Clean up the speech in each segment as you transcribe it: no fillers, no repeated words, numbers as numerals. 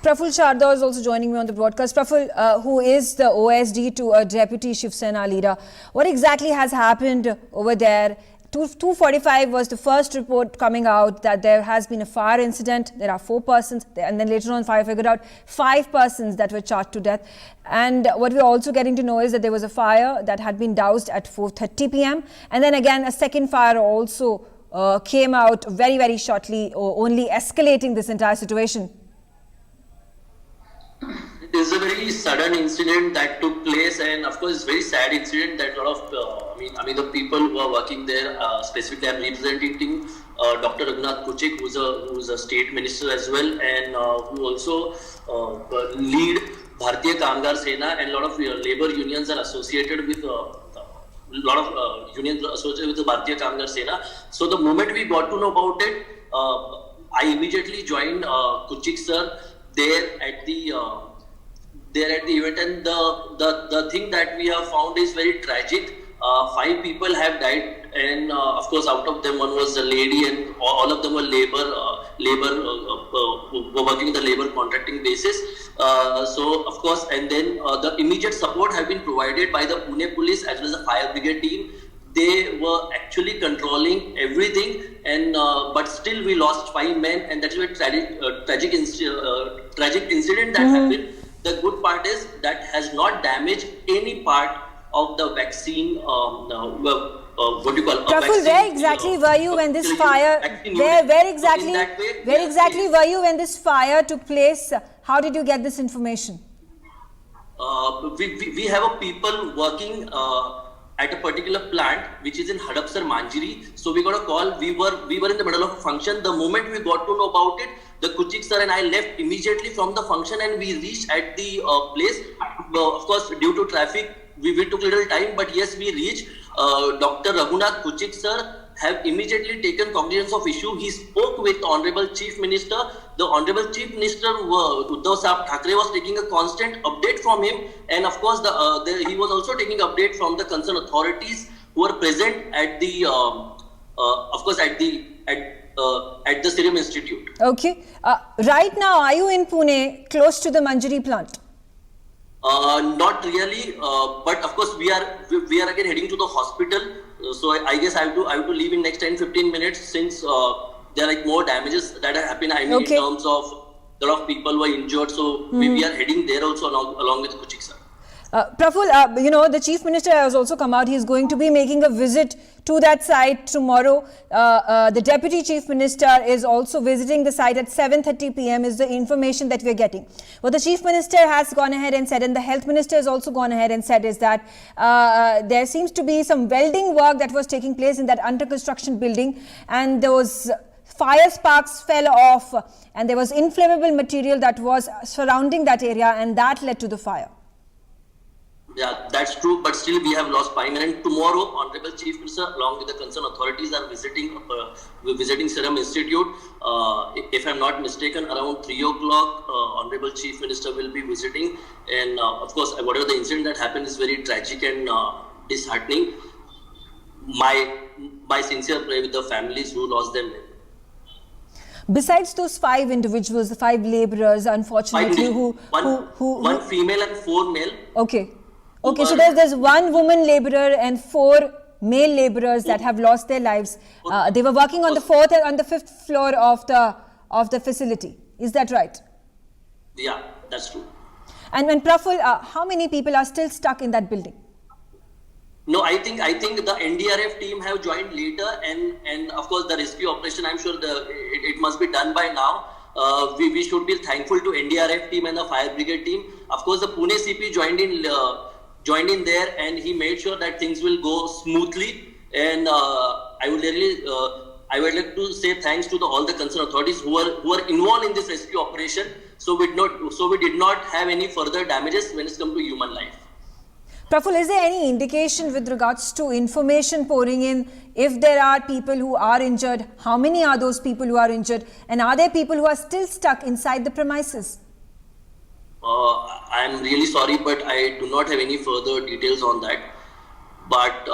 Praful Sharda is also joining me on the broadcast. Praful, who is the OSD to a deputy Shiv Sena leader. What exactly has happened over there? 2:45 was the first report coming out that there has been a fire incident. There are 4 persons, and then later on fire figured out 5 persons that were charged to death. And what we're also getting to know is that there was a fire that had been doused at 4:30 p.m. And then again a second fire also came out very, very shortly, only escalating this entire situation. It is a very sudden incident that took place, and of course, it's a very sad incident that a lot of, the people who are working there, specifically I'm representing Dr. Raghunath Kuchik, who's a state minister as well, and who also lead Bharatiya Kamgar Sena, and a lot of labor unions are associated with unions associated with the Bharatiya Kamgar Sena. So the moment we got to know about it, I immediately joined Kuchik sir there at the event, and the thing that we have found is very tragic. 5 people have died, and of course out of them one was a lady, and all of them were were working in the labor contracting basis. So of course, and then the immediate support have been provided by the Pune police as well as the fire brigade team. They were actually controlling everything, and but still we lost 5 men, and that's a tragic incident that happened. The good part is that has not damaged any part of the vaccine. What do you call? Praful, where exactly were you when this fire? Where exactly were you when this fire took place? How did you get this information? We have a people working at a particular plant which is in Hadapsar, Manjri. So we got a call. We were in the middle of a function. The moment we got to know about it, the Kuchik sir and I left immediately from the function, and we reached at the place. Of course, due to traffic, we took little time, but yes, we reached. Dr. Raghunath Kuchik sir have immediately taken cognizance of issue. He spoke with the Honorable Chief Minister. The Honorable Chief Minister Uddhav Sahab Thackeray was taking a constant update from him, and of course, he was also taking update from the concerned authorities who were present at the, at the Serum Institute. Okay. Right now, are you in Pune, close to the Manjri plant? Not really, but of course we are again heading to the hospital. So I guess I have to leave in next 10-15 minutes, since there are like more damages that have happened. I mean, in terms of a lot of people were injured. So we are heading there also along with Kuchik sir. Praful, the Chief Minister has also come out. He is going to be making a visit to that site tomorrow. The Deputy Chief Minister is also visiting the site at 7:30 p.m. is the information that we are getting. What the Chief Minister has gone ahead and said, and the Health Minister has also gone ahead and said, is that there seems to be some welding work that was taking place in that under construction building, and those fire sparks fell off, and there was inflammable material that was surrounding that area, and that led to the fire. Yeah, that's true, but still we have lost 5 men. And tomorrow, Honorable Chief Minister, along with the concerned authorities, are visiting Serum Institute. If I'm not mistaken, around 3 o'clock, Honorable Chief Minister will be visiting. And of course, whatever the incident that happened is very tragic and disheartening. My sincere prayer with the families who lost them. Besides those 5 individuals, the 5 laborers, unfortunately, one female and 4 male. Okay, so there's 1 woman laborer and 4 male laborers that have lost their lives. They were working on the 4th and the 5th floor of the facility. Is that right? Yeah, that's true. And Praful, how many people are still stuck in that building? No, I think the NDRF team have joined later, and of course the rescue operation, I'm sure it must be done by now. We should be thankful to NDRF team and the fire brigade team. Of course, the Pune CP joined in there, and he made sure that things will go smoothly. And I would like to say thanks to all the concerned authorities who are involved in this rescue operation. So we did not have any further damages when it's come to human life. Praful, is there any indication with regards to information pouring in? If there are people who are injured, how many are those people who are injured? And are there people who are still stuck inside the premises? I'm really sorry, but I do not have any further details on that. But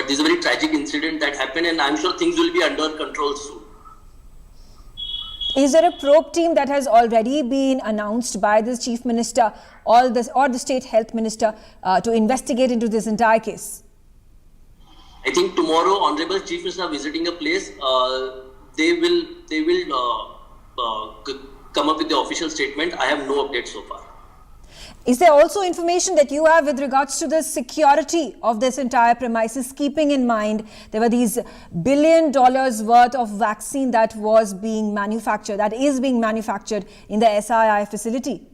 this is a very tragic incident that happened, and I'm sure things will be under control soon. Is there a probe team that has already been announced by the chief minister or the state health minister to investigate into this entire case? I think tomorrow, Honorable Chief Minister visiting a place, they will come up with the official statement. I have no update so far. Is there also information that you have with regards to the security of this entire premises, keeping in mind there were these $1 billion worth of vaccine that is being manufactured in the SII facility?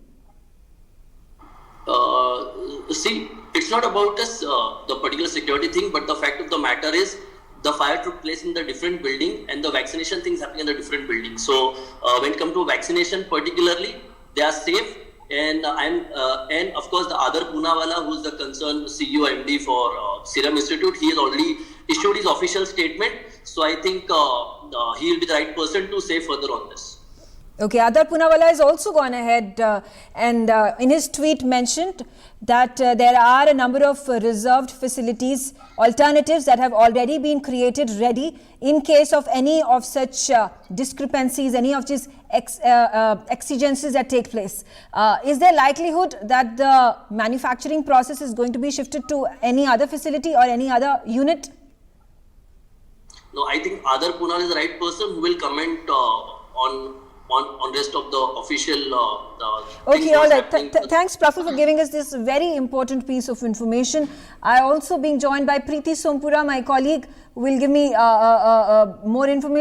See, it's not about the particular security thing, but the fact of the matter is the fire took place in the different building and the vaccination things happening in the different building. So when it comes to vaccination particularly, they are safe. And and of course the other Poonawalla, who's the concerned CEO MD for Serum Institute, he has already issued his official statement. So I think he will be the right person to say further on this. Okay, Adar Poonawalla has also gone ahead and in his tweet mentioned that there are a number of reserved facilities, alternatives that have already been created ready in case of any of such discrepancies, any of these exigencies that take place. Is there likelihood that the manufacturing process is going to be shifted to any other facility or any other unit? No, I think Adar Poonawalla is the right person who will comment on rest of the official okay, all right. Thanks, Praful, for giving us this very important piece of information. I also being joined by Preeti Sompura, my colleague, who will give me more information.